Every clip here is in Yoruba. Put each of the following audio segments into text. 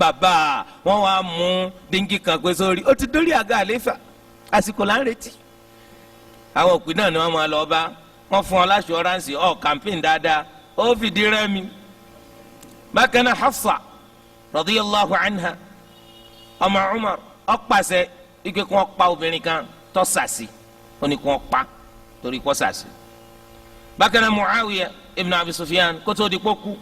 bàbá wọn wá mú díngì kan gbé sórí ó ti dórí àga àléfà àsìkò là ń retí. àwọn òpin náà ni wọ́n máa lọ bá wọ́n fún ọ láṣọránsì campaign dáadáa ó fìdí rẹmi. bákan náà Hafsa radiyallahu anha ọmọ Umar ó pàṣẹ ike kí wọ́n pa obìnrin kan tó sàsì ó ní kí wọ́n pa torí kó sàsì. bákan náà Muawiya ibn Abi Sufyan kótó di kókú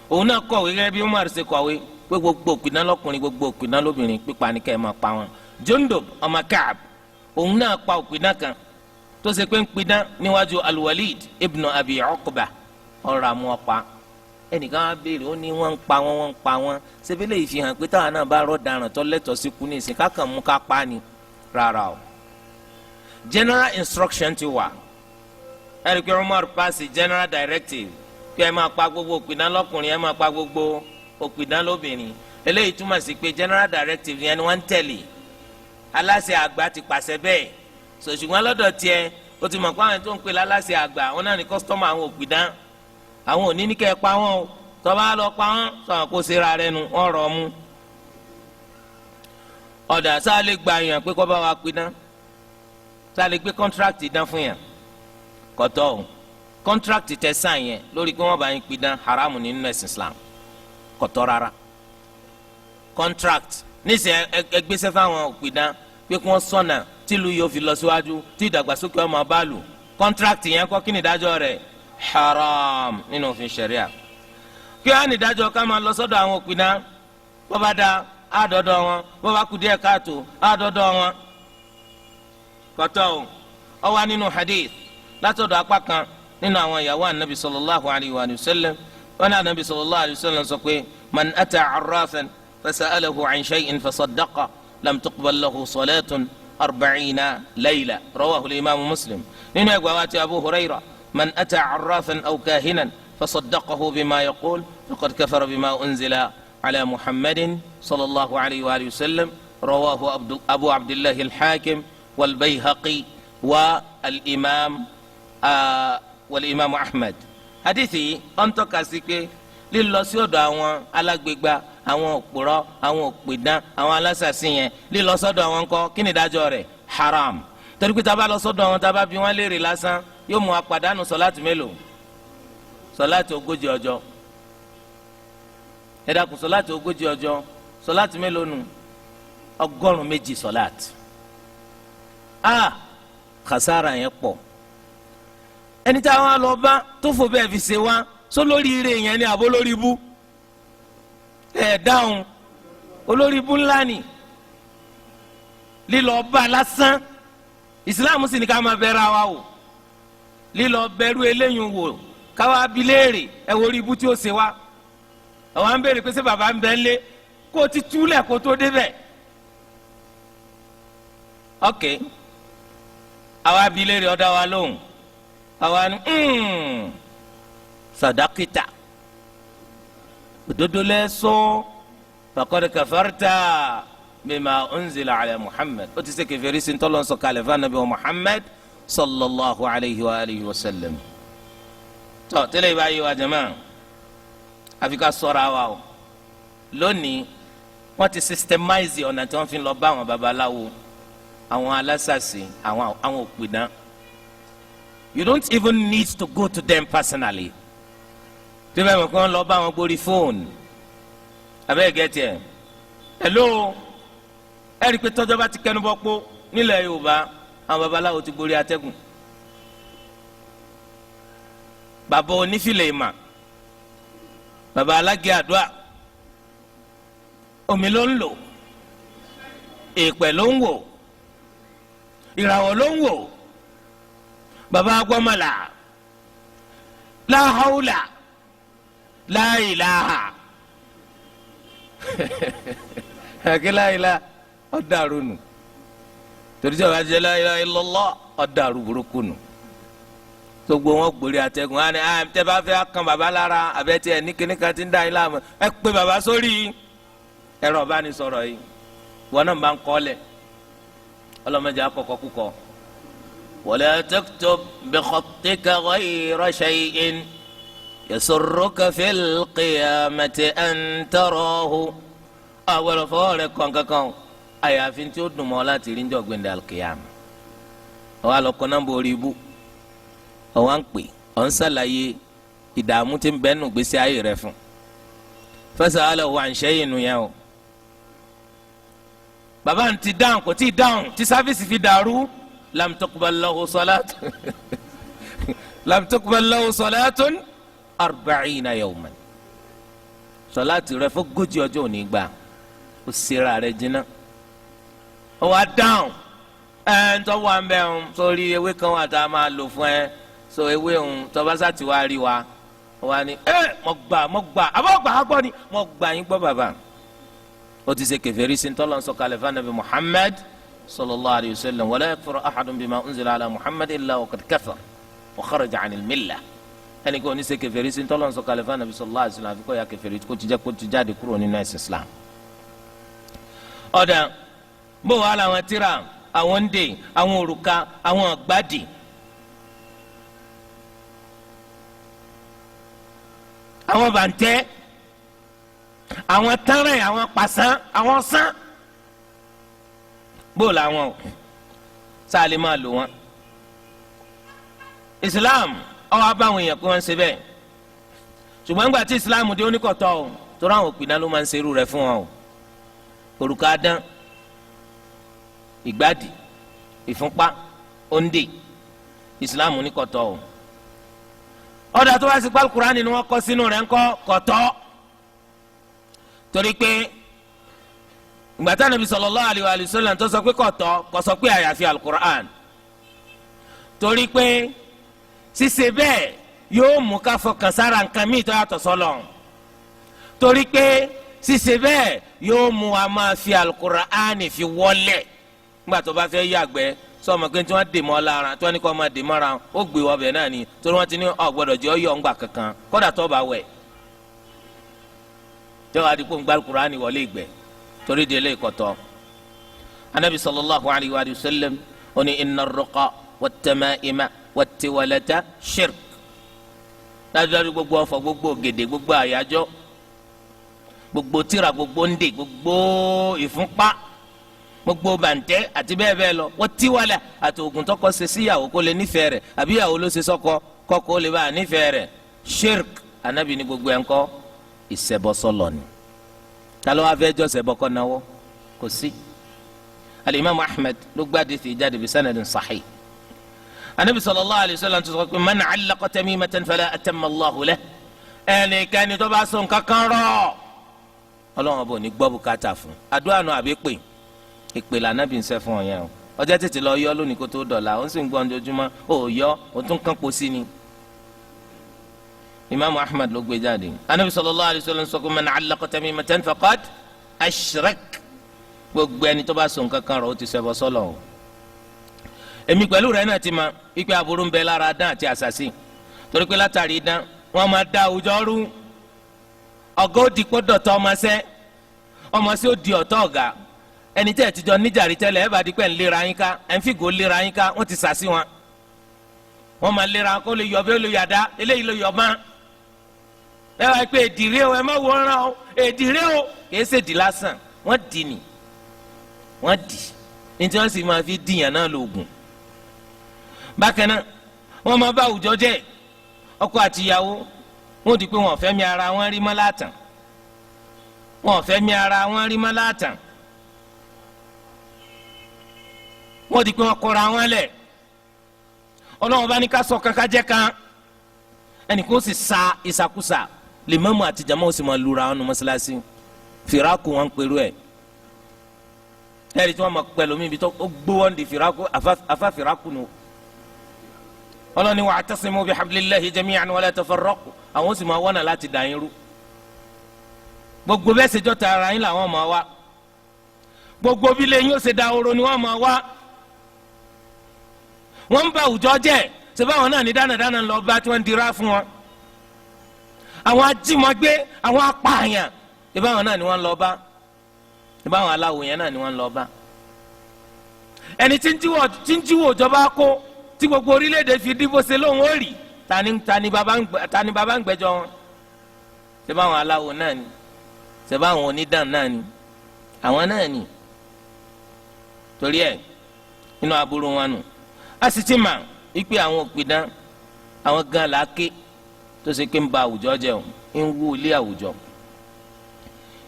òun náà kọ̀wé gẹ́gẹ́ bí Umar ṣe kọ̀wé pé gbogbo òpìdán lọ́kùnrin gbogbo òpìdán lóbìnrin pípa ní kẹ́ ẹ̀ máa pa wọn. Jundub ọmọ Ka'b òun náà pa òpìdán kan tó ṣe pé ń pidán níwájú Al-Walid ibn Abi Uqba ọ̀rọ̀ àmú ọ̀pá. ẹnìkan á béèrè ó ní wọ́n ń pa wọ́n ṣebílẹ̀ yìí fi hàn pé táwọn náà bá rọ̀ daràn tó lẹ́tọ̀ọ́ sí kú ní ìsìn kákan mú ká pa ni rárá o. general instruction ti wà ẹ̀rí pé Umar pass general directive kí ẹ máa pa gbogbo òpìdán lọ́kùnrin ẹ máa pa gbogbo òpìdán lóbìnrin. eléyìí túmọ̀ sí pé general directive yẹn ni wọ́n ń tẹ̀lé aláṣẹ àgbà ti pàṣẹ bẹ́ẹ̀ ṣùgbọ́n lọ́dọ̀ tiẹ̀ o ti mọ̀ pé àwọn tó ń pè láláṣẹ àgbà wọn náà ní kọ́sítọ́mù àwọn òpìdán àwọn ò ní kẹ́ ẹ pa wọn o tó bá lọ pa wọn sọ̀rọ̀ kó ṣera rẹ nu wọ́n rọ̀ mú. ọ̀dà sáà lè gba èèyàn pé kó bá wa pidán sáà lè gbé kọ́ńtrákìtì dán fún yàn kọ́tọ́ o kọ́ńtrákìtì tẹ sáà yẹn lórí pé wọ́n bá yín pidán haramu nínú ẹ̀sìn Islam kọ́tọ́ rárá contract nísìnyí ẹgbẹ́sẹ̀ fáwọn òpìdán pé kí wọ́n sọ̀nà tìlú yóò fi lọ síwájú tí ìdàgbàsókè ọmọ bá lù contract yẹn kọ́ kí ni ìdájọ́ rẹ̀ haram nínú òfin ṣẹ̀ríà. kí wọ́n á ní ìdájọ́ ká máa lọ sọ́dọ̀ àwọn òpìdán bó bá da àádọ́dọ́ wọn bó bá kú díẹ̀ káàtó àádọ́dọ́ wọn. kọ́tọ́ o ó wà nínú hadith látọ̀dọ̀ apá kan nínú àwọn ìyàwó anabi sallallahu alayhi wa sallam wọn ní anabi sallallahu alayhi wa sallam sọ pé man ata arrafan فسأله عن شيء فصدقه لم تقبل له صلاة 40 ليلة رواه الإمام مسلم. من أقوات أبو هريرة من أتى عرافا أو كاهنا فصدقه بما يقول فقد كفر بما أنزل على محمد صلى الله عليه وآله وسلم. رواه أبو عبد الله الحاكم والبيهقي والإمام أحمد. حديثي أنت كاسيكي lílọ sí ọ̀dọ̀ àwọn alágbègbà àwọn òpùrọ́ àwọn òpìdán àwọn alásàsí yẹn lílọ sọ́dọ̀ àwọn ńkọ́ kí ni ìdájọ́ rẹ̀ haram. torí pé tá bá lọ sọ́dọ̀ àwọn tá bá bí wọ́n léèrè lásán yóò mú apàdánù sọ̀láàtì mélòó sọ̀láàtì 40 ọjọ́. ẹ dákun sọ̀láàtì 40 ọjọ́ sọ̀láàtì mélòó nù 102 sọ̀láàtì. kàsára yẹn pọ̀. ẹni tí àwọn lọ bá tó fò bẹ́ẹ̀ fi ṣe wá so lórí ire yẹn ni àbó lórí ibú ẹ dáhùn olórí ibú ńlá ni lílọ bá lásán ìsìláàmù sì ní ká máa bẹ̀rẹ̀ àwa wò lílọ bẹ̀rù eléyìí wò káwa bi léèrè ẹ wo orí ibú tí ó ṣe wá àwọn à ń béèrè pé ṣé bàbá ń bẹ ńlé kó o ti túlẹ̀ kó o tó débẹ̀ ok àwa bi léèrè ọ̀dà wa lóhùn àwa ni sadakita òdodo lẹ sọ faqad kafarta bima unzila ala Muhammad ó ti ṣe kèfèrí sí ntọ́lọ́ sọ kalẹ̀ fún anabi wa Muhammad sallallahu alayhi wa alihi wa sallam. tọ́ tẹ́lẹ̀ ìbá yìí wa jama àfi ká ṣọ́ra wa o lónìí wọ́n ti systemize ọ̀nà tí wọ́n fi lọ bá àwọn babaláwo àwọn alásàsì àwọn òpìdán. You don't even need to go to them personally. tí bẹ́ẹ̀ mọ̀ kí wọ́n lọ bá wọn gbórí fóònù abẹ́ẹ̀ gẹ́tì ẹ̀ hello ẹ̀rí pé tọ́jọ́ bá ti kẹnu bọ́ pọ́ nílẹ̀ Yorùbá àwọn babaláwo ti gbórí atẹ́gùn bàbá onífìlẹ̀ ìmà bàbá alágẹ̀ àdúrà omi ló ń lò èèpẹ̀ ló ń wò ìràwọ̀ ló ń wò bàbá agbọ́mọlà láhàúlà láìláha àkè láìláha ọ̀dàrú nù torí tí a bá jẹ́ láìláha illallah ọ̀dàrú burúkú nù gbogbo wọn gbòòrè àtẹ̀gùn á ní tẹ́ bá fẹ́ kan bàbá lára àbẹ́tí ẹ̀ ní kíní kan ti ń dá yín láàmú ẹ pé bàbá sórí ẹ̀rọ ìbánisọ̀rọ̀ yìí wọn náà bá ń kọ́ lẹ̀ ọlọ́mọdé akọ̀kọ̀ kúkọ. wala taktub bi khattika ghayra shay'in يسرك في القيامة أن تراه àwọ̀rọ̀ fọwọ́ rẹ̀ kàn kankan àyàfi tí ó dùn mọ́ láti rí njọ́ gbẹ̀ndẹ̀ alkiyama. ọwọ́ àlọ́kọ́ nọ́mbà orí ibú ọwọ́ à ń pè ọ̀ ń sàlàyé ìdààmú tí ń bẹ nù gbèsè ayé rẹ̀ fún. fasalahu an shay'in nù yẹn o. bàbá ń ti dáhùn kò tí ì dáhùn tí sáfìsì fi dàrú lam tuqbal lahu salat lam tuqbal lahu salatun 40 yawman. sọláàtì rẹ̀ fún gójì ọjọ́ òní gbà ó sera rẹ̀ jiná. ó wá dáhùn ń tọ́ wà ń bẹ̀ ń sórí ewé kan wà tá a máa lò fún ẹ so ewé ń tọ́básá ti wá rí wa ó wá ní mo gbà àbọ̀ gbà á gbọ́ ni mo gbà yín gbọ́ bàbá. ó ti ṣe kèfèrí sí ntọ́lọ́ ń sọ̀kalẹ̀ fún anabi Muhammad sallallahu alayhi wa sallam wala yakfuru ahadun bima unzila ala Muhammad illa wa qad kafar wa kharaja anil millah. ẹnì kan ò ní ṣe kèfèrí sí ntọ́lọ́ ń sọ̀kalẹ̀ fún anabi sallallahu alayhi wa sallam àfikọ́ ya kèfèrí kó ti jẹ́ kó ti jáde kúrò nínú ẹ̀sìn Islam. ọ̀dà bó wàá làwọn tíra àwọn ń dè àwọn òrùka àwọn àgbàdì àwọn bàǹtẹ́ àwọn tẹ́rẹ̀ àwọn pàṣán àwọn sán bó làwọn o sáà lè máa lò wọn. Islam ọwọ́ abáwọn èèyàn pé wọ́n ń ṣe bẹ́ẹ̀ ṣùgbọ́n nígbà tí Islam dé oníkọ̀tọ́ o torí àwọn òpìdán ló máa ń ṣerú rẹ̀ fún wọn o. òrùka dán ìgbàdì ìfúnpá òǹdè Islam oníkọ̀tọ́ o. ọ̀dà tó bá sì pa Al-Qur'ani ni wọ́n kọ́ sínú rẹ̀ ńkọ́ kọ̀tọ́ torí pé ìgbà tí Ànábì sallallahu alaihi wa sallam tó sọ pé kọ̀tọ́ kò sọ pé àyàfi Al-Qur'an torí pé ṣíṣe bẹ́ẹ̀ yóò mú ká fọkàn sára nǹkan míì tó yàtọ̀ sọ́lọ̀ torí pé ṣíṣe bẹ́ẹ̀ yóò mú wa máa fi Al-Qur'ani fi wọlé nígbà tó bá fẹ́ yàgbẹ́ sọmọ pé tí wọ́n dè mọ́ lára tí wọ́n ní kó máa dè mọ́ra ó gbé wọ́bẹ̀ náà ni torí wọ́n ti ní ọ̀ gbọ́dọ̀ jẹ́ ọyọ́ ńgbà kankan kódà tó bá wẹ̀ jẹ́ wàá di kó ń gbá Al-Qur'ani wọlé ìgbẹ́ torí di eléyìí kọ́tọ́. anabi sallallahu alayhi wa sallam ó ní inna ar-ruqa wat-tama'ima wat-tiwalata shirk. dájúdájú gbogbo ọ̀fọ̀ gbogbo gèdè gbogbo àyájọ́ gbogbo tírà gbogbo ndè gbogbo ìfúnpá gbogbo bàǹtẹ́ àti bẹ́ẹ̀ bẹ́ẹ̀ lọ wọ́n tiwala àti oògùn tọkọ ṣe síyàwó kó lè nífẹ̀ẹ́ rẹ̀ àbí ìyàwó ló ṣe sọ́kọ kọ́kọ́ lè bá a nífẹ̀ẹ́ rẹ̀ shirk anabi ní gbogbo ẹ̀ ń kọ́ ìṣẹbọsọlọ ni ta ló wá fẹ́ jọ ṣẹbọ kọ́ náwó kò sí. alimami Ahmed ló gbàdé fi jáde bí sanadin sahih anabi sallallahu alayhi wa sallam tó sọ pé man allaqa tamimatan fala atamma Allahu lahu ẹnikẹ́ni tó bá so nǹkan kan rọ̀ Ọlọ́run bò ní gbọ́ bùkátà fún àdúrà náà àbí pè ìpè lànàbì ń ṣe fún ọ yẹn o ọjọ́ tètè lọ yọ lónìí kó tó dọ̀la ó sì ń gbọ́ ojoojúmọ́ ó yọ ó tún kán po sí ni. imaamu Ahmad ló gbé jáde anabi sallallahu alayhi wa sallam sọ pé man allaqa tamimatan faqad ashrak gbogbo ẹni tó bá so nǹkan kan rọ̀ ó ti ṣẹbọ sọ́lọ̀ o. èmi pẹ̀lú rẹ̀ náà ti ma ipe aburú ń bẹ lára dán àti àṣàṣì torí pé látàrí dán wọ́n máa da àwùjọ rú ọ̀gá ó di kó dọ̀tọ̀ ọmọ sí ó di ọ̀tọ̀ ọ̀gá ẹni tẹ́ ẹ̀ ti jọ níjàrí tẹ́lẹ̀ ẹ̀ bá di pẹ́ ń lera yín ká ẹ̀ ń fìgò lera yín ká wọ́n ti sàsí wọn wọ́n máa lera kó lè yọ bí ó lè yàdá eléyìí lè yọ má ẹ wá pé èdìrẹ́ o ẹ má wọ́n rán o èdìrẹ́ o kìí ṣe dì lásán wọ́n dì ní wọ́n dì ní tí wọ́n sì máa fi dìyàn náà lóògùn bákan náà wọ́n máa bá àwùjọ jẹ́ ọkọ àti ìyàwó wọ́n di pé wọ́n fẹ́ mi ara wọn rí mọ́ látàn wọ́n fẹ́ mi ara wọn rí mọ́ látàn wọ́n di pé wọ́n kọra wọn lẹ̀ Ọlọ́run bá ní ká sọ kankan jẹ́ kan ẹnì kó sì sa ìsàkúsà lè mọ́mú àti jàmọ́ ó sì máa lura wọn nu mọ́sálásí fìràkù wọn ń pẹ̀lú ẹ̀ ẹ̀rí tí wọ́n máa pẹ̀lú mi ibi tó gbówó ń di fìràkù afá fìràkù nù Ọlọ́run ní wa'tasimu bihablillahi jami'an wa la tafarraqu àwọn ó sì máa wọ́nà láti dà yín rú gbogbo bẹ́ẹ̀ ṣèjọ́ ta ara yín làwọn máa wá gbogbo bí lẹ́yìn ó ṣe da oró ni wọ́n máa wá wọ́n ń bá àwùjọ jẹ́ ṣe báwọn náà ní dánadáná lọ bá tí wọ́n ń dira fún wọn àwọn ajímọ̀gbé àwọn apààyàn ṣe báwọn náà ni wọ́n ń lọ bá ṣe báwọn aláwo yẹn náà ni wọ́n ń lọ bá ẹni tí ń jíwò ìjọba kó tí gbogbo orílẹ̀-èdè fi dìbò ṣe lóhùn ó rì tani baba ń gbẹ́jọ́ wọn ṣe báwọn aláwo náà ni ṣe báwọn onídàn náà ni àwọn náà ni torí ẹ̀ inú aburú wọn nù. a sì ti mà wípé àwọn òpìdán àwọn gan làáké tó ṣe pé ń ba àwùjọ jẹ́ o ń wú ilé àwùjọ.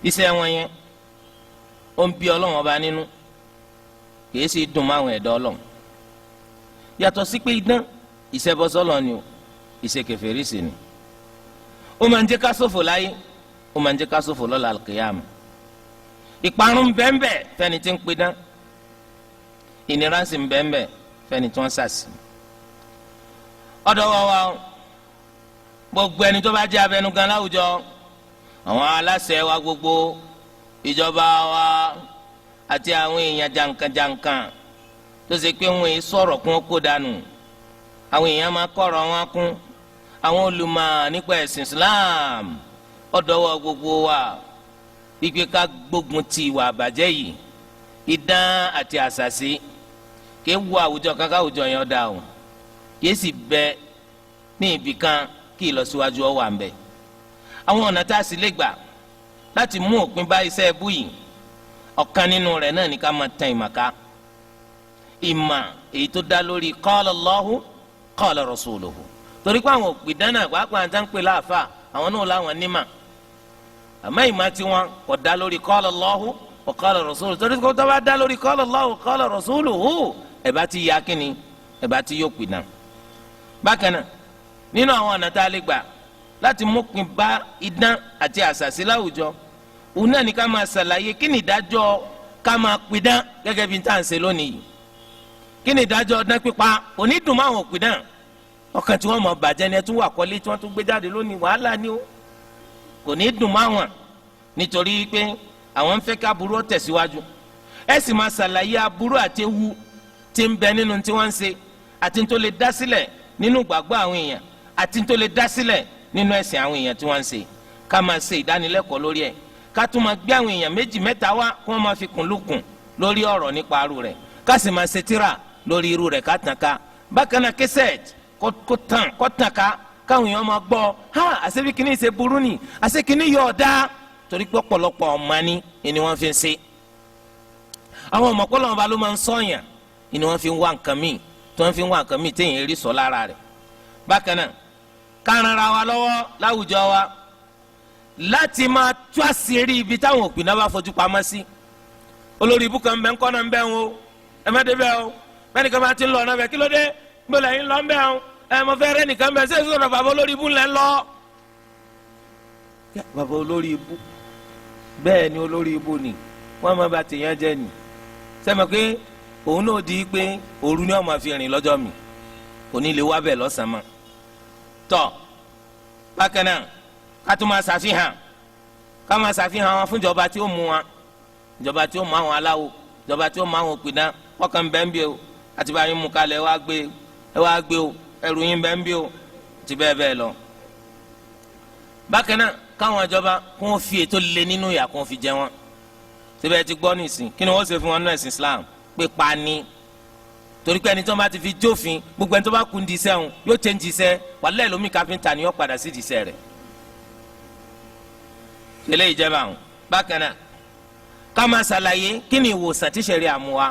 iṣẹ́ wọn yẹn ó ń bí Ọlọ́run ọba nínú kìí sì dùn máwọn ẹ̀dá Ọlọ́run. yàtọ̀ sí pé idán ìṣẹ́bọsọ́lọ́ ni o ìṣekèfèrí sí ni. ó máa ń jẹ́ ká ṣòfò láyé ó máa ń jẹ́ ká ṣòfò lọ́la àlùkìyámà. ìparun bẹ́ẹ̀nbẹ́ẹ̀ fẹ́ni tí ń pidán ìnira sì ń bẹ́ẹ̀nbẹ́ẹ̀ fẹ́ni tí wọ́n ṣàṣì. ọ̀dọ̀ wa gbogbo ẹni tó bá jẹ́ abẹnugan láwùjọ àwọn aláṣẹ wa gbogbo ìjọba wa àti àwọn èèyàn jàǹkànjàǹkàn tó ṣe pé wọn sọ̀rọ̀ kún kó dànù àwọn èèyàn máa kọ̀rọ̀ wọn kún àwọn olùmọ̀ nípa ẹ̀sìn Islam ọ̀dọ̀ wa gbogbo wa wípé ká gbógun ti ìwà àbàjẹ́ yìí idán àti àṣàṣì kí wo àwùjọ kankan àwùjọ yẹn dá o kì í sì bẹ ní ibì kan kí ìlọsíwájú ọ wà ń bẹ. àwọn ọ̀nà tá a sì lè gbà láti mú òpin bá iṣẹ́ ẹbú yìí ọ̀kan nínú rẹ̀ náà ní ká máa tan ìmàká ìmà èyí tó dá lórí qala Allahu qala rasuluhu torí pé àwọn òpìdán náà pàápàá àti àǹpẹ̀ láàfà àwọn náà láwọn nímà àmọ́ ìmà tiwọn kò dá lórí qala Allahu wa qala rasuluhu torí pé tó bá dá lórí qala Allahu wa qala rasuluhu ẹ̀ bá ti ya kínni ẹ̀ bá ti yóò pìdán. bákan náà nínú àwọn ọ̀nà tá a lè gbà láti mú pin bá idán àti àṣàṣì láwùjọ òun náà ní ká máa ṣàlàyé kí ni ìdájọ́ ká máa pidán gẹ́gẹ́ bí n tá à ń ṣe lónìí yìí kí ni ìdájọ́ ọdún pípa kò ní dùn máwọn òpìdán ọkàn tí wọ́n mọ̀ bàjẹ́ ni ẹ tún wà kọ́lé tí wọ́n tún gbé jáde lónìí wàhálà ni ó kò ní dùn máwọn nítorí pé àwọn ń fẹ́ ká aburú tẹ̀síwájú ẹ sì máa ṣàlàyé aburú àti ewu tí ń bẹ nínú tí wọ́n ń ṣe àti tó lè dá sílẹ̀ nínú gbàgbọ́ àwọn èèyàn àti tó lè dá sílẹ̀ nínú ẹ̀sìn àwọn èèyàn tí wọ́n ń ṣe ká máa ṣe ìdánilẹ́kọ̀ọ́ lórí ẹ̀ ká tún máa gbé àwọn èèyàn méjì mẹ́ta wá kí wọ́n máa fi kùn lùkùn lórí ọ̀rọ̀ nípa arú rẹ̀ ká sì máa ṣe tírà lórí irú rẹ̀ ká tàn ká bákan náà kẹsẹ̀t kó tàn ká káwọn èèyàn máa gbọ́ ha àṣebí kìíní ṣe burú ni àṣẹ kìíní yọ ọ̀dá torí pé ọ̀pọ̀lọpọ̀ ọ̀ma ni wọ́n fi ń ṣe àwọn ọmọkùnrin ọba ló máa ń sọ̀yàn ni wọ́n fi ń wá nǹkan míì tí wọ́n fi ń wá nǹkan míì téèyàn rí sọ lára rẹ̀ bákan náà ká ran ara wa lọ́wọ́ láwùjọ wa láti máa tú àṣírí ibi táwọn òpin náà bá fojú pamọ́ sí olórí ibú kan bẹ ń kọ́ náà ń bẹ́ ń o ẹ má dé bẹ́ẹ̀ o bẹ́ẹ̀ nìkan bá ti ń lọ ọ̀nà bẹ́ẹ̀ kí ló dé gbọ́dọ̀ yín lọ ń bẹ́ẹ̀ o ẹ mọ fẹ́ rẹ́ nìkan bẹ́ẹ̀ sẹ́yìn sọ̀rọ̀ bàbá olórí ibú ńlẹ̀ ń lọ. bàbá olórí ibú bẹ́ẹ̀ ni olórí ibú ni wọ́n máa bá tèèyàn jẹ́ ni sẹ́mi pé òun náà di pé òru ni wọ́n máa fi rìn lọ́jọ́ mi kò ní lè wá bẹ́ẹ̀ lọ́sàn-án mọ́ tọ́ bákan náà ká tún máa ṣàfihàn wọn fún ìjọba tí ó mú wọn ìjọba tí ó mú àwọn aláwo ìjọba tí ó mú àwọn òpìdán ọkàn bẹ́ẹ̀ ń bí o àti báyìí mú kalẹ̀ ẹ wá gbé o ẹrù yín bẹ́ẹ̀ ń bí o ti bẹ́ẹ̀ bẹ́ẹ̀ lọ. bákan náà káwọn ìjọba kó wọn fi ètò lé nínú ìyà kó wọn fi jẹ wọn síbẹ̀ ti gbọ́ nìsín kí ni wọ́n ṣe fún wọn nínú ẹ̀sìn Islam pé pa ni torí pé ẹni tó bá ti fi jófin gbogbo ẹni tó bá kú ń di iṣẹ́ òun yóò tẹ́ ń di iṣẹ́ wàlẹ́ lómi káfíńtà ni yóò padà sí di iṣẹ́ rẹ̀ tẹ́lẹ̀ ìjẹba àwọn bákan náà ká máa ṣàlàyé kí ni ìwòsàn tí ṣẹ̀rí àmúwa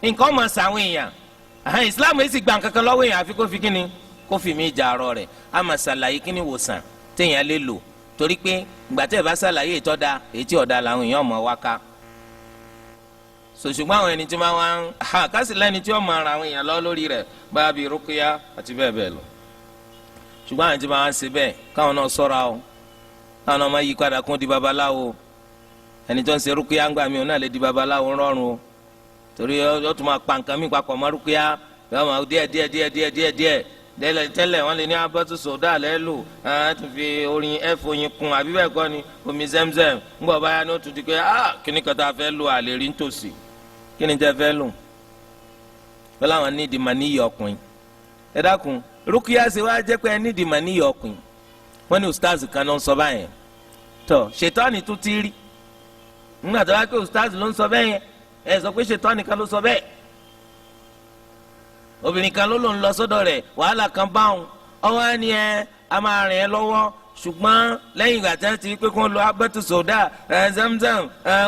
nǹkan máa ṣàwọn èèyàn Islam èsì gbà kankan lọ́wọ́ èèyàn àfi kó fi kí ni kó fi mí ìjà àárọ̀ rẹ̀ á máa ṣàlàyé kí ni ìwòsàn téèyàn lè lò torí pé ìgbà tẹ́ ẹ bá ṣàlàyé ìtọ́da èyí tí ọ̀dà làwọn èèyàn mọ̀ wá ká ṣùgbọ́n àwọn ẹni tí máa wá ń kásì lẹ́ni tí wọ́n máa ra àwọn èèyàn lọ lórí rẹ̀ báyà bíi rúkúyà àti bẹ́ẹ̀ bẹ́ẹ̀ lọ ṣùgbọ́n àwọn tí máa wá ń ṣe bẹ́ẹ̀ káwọn náà ṣọ́ra o káwọn náà máa yí padà kún di babaláwo ẹni tó ń ṣe rúkúyà ń gbà mí òun náà lè di babaláwo rọrùn o torí ó tún máa pa nǹkan mí papọ̀ mọ́ rúkúyà yóò máa díẹ̀ tẹ́lẹ̀ wọ́n lè ní abọ́tú sọ̀dá lẹ́lò tún fi orin ẹ̀fọ́ yín kun àbí bẹ́ẹ̀ kọ́ ni omi Zemzem ńgbọ́ báyà ní ó tún di pé kíní kan tá a fẹ́ lò àlè rí nítòsí kíni tẹ́ fẹ́ lò wọ́n láwọn nídìí mà níyì ọkùnrin ẹ dákun rúkìá ṣe wá jẹ́ pé ẹ nídìí mà níyì ọkùnrin wọ́n ní ustaz kan ló ń sọ báyẹn tọ́ ṣètọ́ni tún ti rí nígbà tó wá pé ustaz ló ń sọ bẹ́ẹ̀ ẹ sọ pé ṣètọ́ni kan ló sọ bẹ́ẹ̀ obìnrin kan ló ń lọ sọ́dọ̀ rẹ̀ wàhálà kan báwọn ọwọ́ á ní a máa rìn ẹ́ lọ́wọ́ ṣùgbọ́n lẹ́yìn ìgbà tí wọ́n ti pé kí wọ́n lo abẹ́tù sọ̀dá zamzam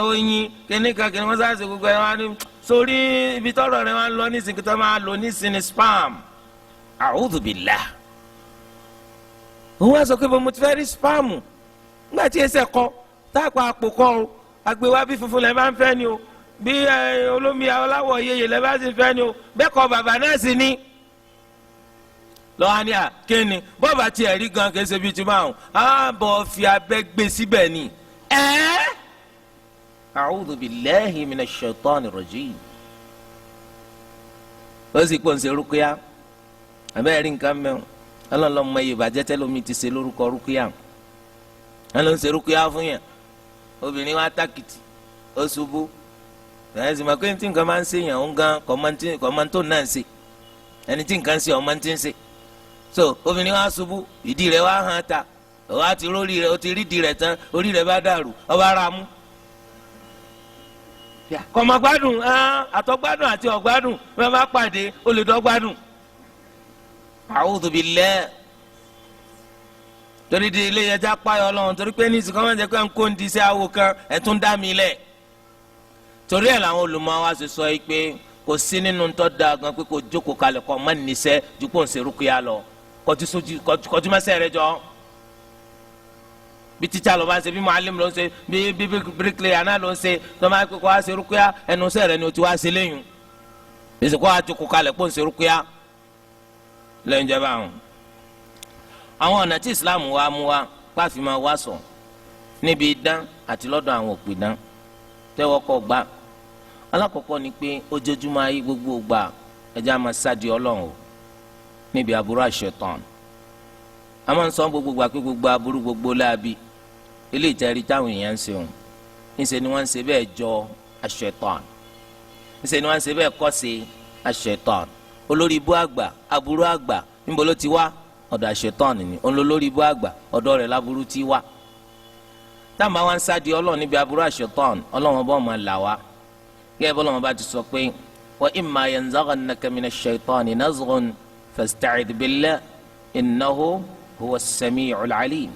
oyin kìnnìkan kìnnìkan wọ́n sáàsì gbogbo ẹ̀ wọ́n á ní sórí ibi tọ́rọ̀ rẹ̀ wọ́n lọ nísìnyí kí tó máa lò nísìnyí spam a'udhu billah. òun wá sọ pé mo ti fẹ́ rí spam nígbà tí ẹsẹ̀ kọ táàpọ̀ àpò kọ o àgbéwá bí funfun lẹ́ bá ń fẹ́ ni o bí olómi aláwọ̀ yeye lẹ́ bá sì fẹ́ ni o bẹ́ẹ̀ kọ́ bàbá náà sì ni lọ́wọ́ ni à kéènì bọ́ọ̀bà tí ẹ̀rí gan kẹsẹ̀ bíi ti máa ń àbọ̀ fi abẹ́ gbé síbẹ̀ ni. a'udhu billahi minash shaitani rajim. ó sì pọ̀ ń ṣe rúkúyà abẹ́ rí nǹkan mẹ́wọ̀n ọlọ́lọ́ mọ iye ìbàjẹ́ tẹ́lómi ti ṣe lórúkọ rúkúyà wọn ló ń ṣe rúkúyà fún yẹn obìnrin wa tákìtì ó ṣubú ẹ̀ sì mọ̀ pé tí nǹkan máa ń ṣe yẹn òun gan kọ̀mọ́ntò náà ń ṣe ẹni tí nǹkan ń ṣe ọmọ ti ń ṣe so obìnrin wa ṣubú ìdí rẹ̀ wá hàn ta òun á ti rórí rẹ̀ ó ti rí ìdí rẹ̀ tán orí rẹ̀ bá dàrú ọba ara mú. kọ̀mọ̀gbádùn àtọ̀gbádùn àti ọ̀gbádùn wọ́n bá pàdé ó lè dọ́gbádùn. a'udhu billah torí di ilé yẹn já páyọ Ọlọ́run torí pé ní ìsìnkú ọmọ jẹ pé ń kó ń di sí awo kan ẹ̀ tún dá mi lẹ̀ torí ẹ̀ làwọn olùmọ̀ wa ṣe sọ yìí pé kò sí nínú tó dáa gan pé kò jókòó kalẹ̀ kọ́ má níṣẹ́ dùpọ̀ ń ṣe rúkúyà lọ kọjú mẹ́sẹ̀ rẹ jọ. bí títsà ló bá ń ṣe bí mu'allim ló ń ṣe bí bíríkìlẹ̀yà náà ló ń ṣe tó máa ń kó wá ṣe rúkúyà ẹnu sẹ́ rẹ ni o ti wá ṣe lẹ́yìn. èsì kó wá jókòó kalẹ̀ kó ń ṣe rúkúyà lẹ́yìn jẹ́ báwọn. àwọn ọ̀nà tí Islam wa mú wa pàfi máa wá sọ níbi idán àti lọ́dọ̀ àwọn òpìdán tẹ́wọ́ kọ́ gbà alákọ̀ọ́kọ́ ni pé ojoojúmọ́ ayé gbogbo gbà ẹja máa sáàdì Ọlọ́run o níbi aburú àṣetán a máa ń sọ gbogbo gbà pé gbogbo aburú gbogbo láabi eléyìí tẹ́rí táwọn èèyàn ń ṣe òun ńṣe ni wọ́n ń ṣe bẹ́ẹ̀ jọ àṣetán ńṣe ni wọ́n ń ṣe bẹ́ẹ̀ kọ́ sí àṣetán olórí ibú àgbà aburú àgbà níbo ló ti wá ọ̀dọ̀ àṣetán ni olórí ibú àgbà ọ̀dọ̀ rẹ̀ láburú ti wá táwọn bá wá ń sáàdì Ọlọ́run níbi aburú àṣetán Ọlọ́run bá máa là wá gẹ́gẹ́ bọ́lá wọn bá ti sọ pé wa imma yanzaghannaka minash shaitani nazghun fasta'idh billah innahu huwas sami'ul alim.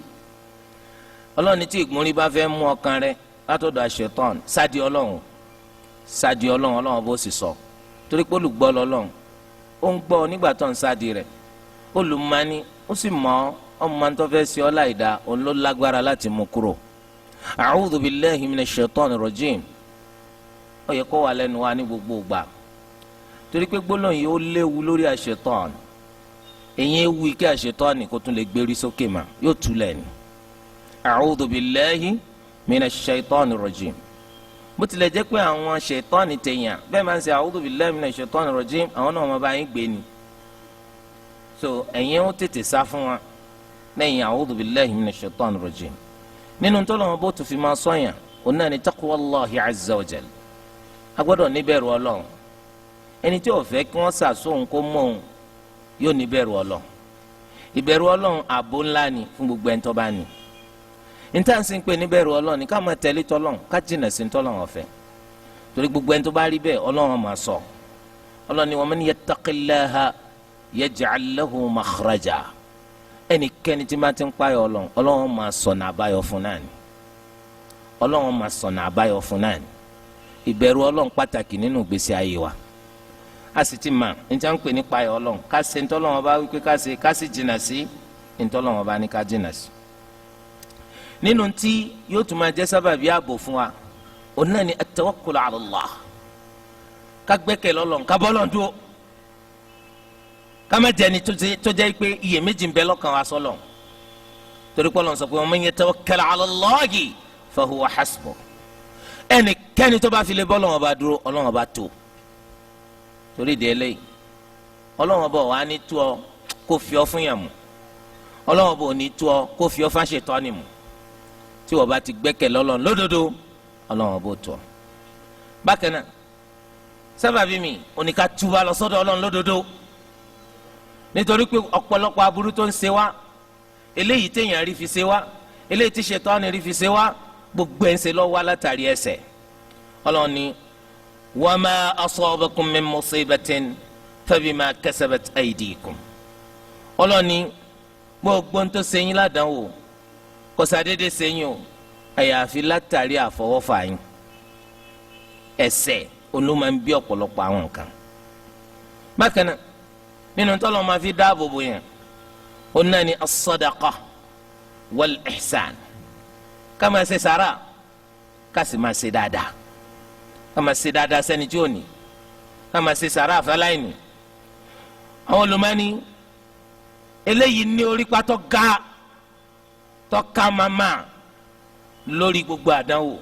Ọlọ́run ní tí ìgbónrí bá fẹ́ mú ọkàn rẹ látọ̀dọ̀ àṣetán sáàdì Ọlọ́run Ọlọ́run bó sì sọ torí pé olùgbọ́ lọ́lọ́run ó ń gbọ́ nígbà tó ń sáàdì rẹ̀ olùmọ́ni ó sì mọ̀ ọmọ tó fẹ́ sí ọ láìda òun ló lágbára láti mú kúrò. a'udhu billahi minash shaitani rajim ó yẹ kó wà lẹ́nu wa ní gbogbo ìgbà torí pé gbólóhùn yìí ó léwu lórí àṣetán èyí ewu ike àṣetán kó tún lè gbérí sókè mà yóò túlẹ̀ ní. a'udhu billahi minash shaitani rajim bó tilẹ̀ jẹ́ pé àwọn ṣetán tẹ̀yàn bẹ́ẹ̀ máa ń ṣe a'udhu billahi minash shaitani rajim àwọn náà wọ́n bá yín gbé ni so ẹ̀yin ó tètè sá fún wa lẹ́yìn a'udhu billahi minash shaitani rajim nínú tó lọ́wọ́ bó tún fi máa sọ̀yàn òun náà ni taqwallahi azza wa jal agbọ́dọ̀ níbẹ̀rù Ọlọ́run ẹni tí ó fẹ́ kí wọ́n sàsóhun kó mọ̀ òun yóò níbẹ̀rù Ọlọ́run ìbẹ̀rù Ọlọ́run ààbò ńlá ni fún gbogbo ẹni tó bá ní níta ń sìn pé níbẹ̀rù Ọlọ́run ní ká máa tẹ̀lé tọ́lọ́run ká jìnà sí tọ́lọ́run ọ̀fẹ́ torí gbogbo ẹni tó bá rí bẹ́ẹ̀ Ọlọ́run máa sọ Ọlọ́run ni wa man yattaqillaha yaj'al lahu makhraja ẹnikẹ́ni tí máa ti ń páyọ̀ Ọlọ́run máa ṣọ̀nà àbáyọ fún náà ni Ọlọ́run máa ṣọ̀nà àbáyọ fún náà ni ìbẹ̀rù Ọlọ́run pàtàkì nínú ìgbésí ayé wa a sì ti mà níta ń pè ní páyọ̀ Ọlọ́run ká ṣe ntọ́lọ́run bá wípé ká sì jìnnà sí ntọ́lọ́run bá ní ká jìnnà sí. nínú tí yóò tún máa jẹ́ sábàbí ààbò fún wa òun náà ni at-tawakkul ala Allah ká gbẹ́kẹ̀ lọ́lọ́run ká bọ́lọ́run dúró ká má jẹ́ni tó jẹ́ pé iyèméjì ń bẹ lọ́kàn wa sọ́lọ́run torí pé Ọlọ́run sọ pé wa man yatawakkal ala Allahi fa huwa hasbuh ẹnikẹ́ni tó bá fi lè bọ́ Ọlọ́run bá dúró Ọlọ́run bá tó torí ìdí eléyìí Ọlọ́run bá wà ní tó ọ kó fi ọ fún yàn mú Ọlọ́run bá ní tó ọ kó fi ọ fún Ṣẹ̀tánì mú tí wọ́n bá ti gbẹ́kẹ̀ lọ́lọ́run lódodo Ọlọ́run bá tó ọ. bákan náà sábàbí mi oníka túbà lọ sọ́dọ̀ Ọlọ́run lódodo nítorí pé ọ̀pọ̀lọpọ̀ aburú tó ń ṣe wá eléyìí téèyàn rí fi ṣe wá eléyìí tí Ṣẹ̀tánì rí fi ṣe wá gbogbo ẹ̀ ń ṣe lọ́wọ́ látàrí ẹ̀ṣẹ̀ Ọlọ́run ní wa ma asabakum min musibatin fabima kasabat aydikum Ọlọ́run ní gbogbo ń tó ṣe yín ládàáwò kò sàdédé sẹ́yìn o àyàfi látàrí àfọwọ́fà yín. ẹ̀ṣẹ̀ olóma ń bí ọ̀pọ̀lọpọ̀ àwọn nǹkan. bákan náà nínú tọ́lọ́ máa fi dáàbò bò yẹn ó náà ní as-sadaqa wal ihsan ká máa ṣe sàrà ká sì máa ṣe dáadáa ká máa ṣe dáadáa sẹ́ni tí ò ní ká máa ṣe sàrà àfẹ́láìní. àwọn olùmọ́ni eléyìí ní orí pátọ́ ga tọ́ka mama lórí gbogbo àdánwò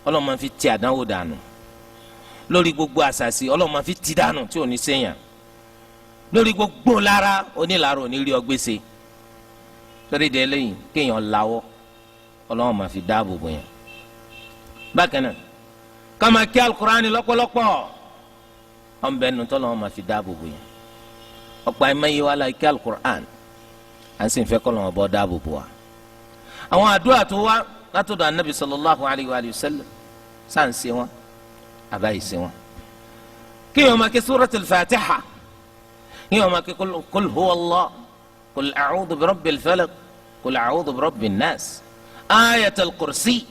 Ọlọ́run máa fi ti àdánwò dànù lórí gbogbo àṣàṣì Ọlọ́run máa fi ti dànù tí ò ní ṣèyàn lórí gbogbo lára onílára òní rí ọgbẹ́sẹ̀ lórí de eléyìí kéèyàn láwọ́ Ọlọ́run máa fi dáàbò bò yẹn. bákan náà ká máa kí alukurani lọ́pọ̀lọpọ̀ ọ̀nbẹ́nu tọ́lọ́run máa fi dáàbò bò yẹn. ọ̀pọ̀ àìmọye wa la kí alukurani à ń sì fẹ́ kọ́ lọ́wọ́ bọ́ dáàbò bò wa. àwọn àdúrà tó wá látọ̀dọ̀ anabi sallallahu alayhi wa sallam sáà ń ṣe wọn àbáyé ṣe wọn. kéèyàn máa kí suratul fatiha kéèyàn máa kí kul huwa allah kul a'udhu bi rabbil falaq kul a'udhu bi rabbin nas ayatul kursi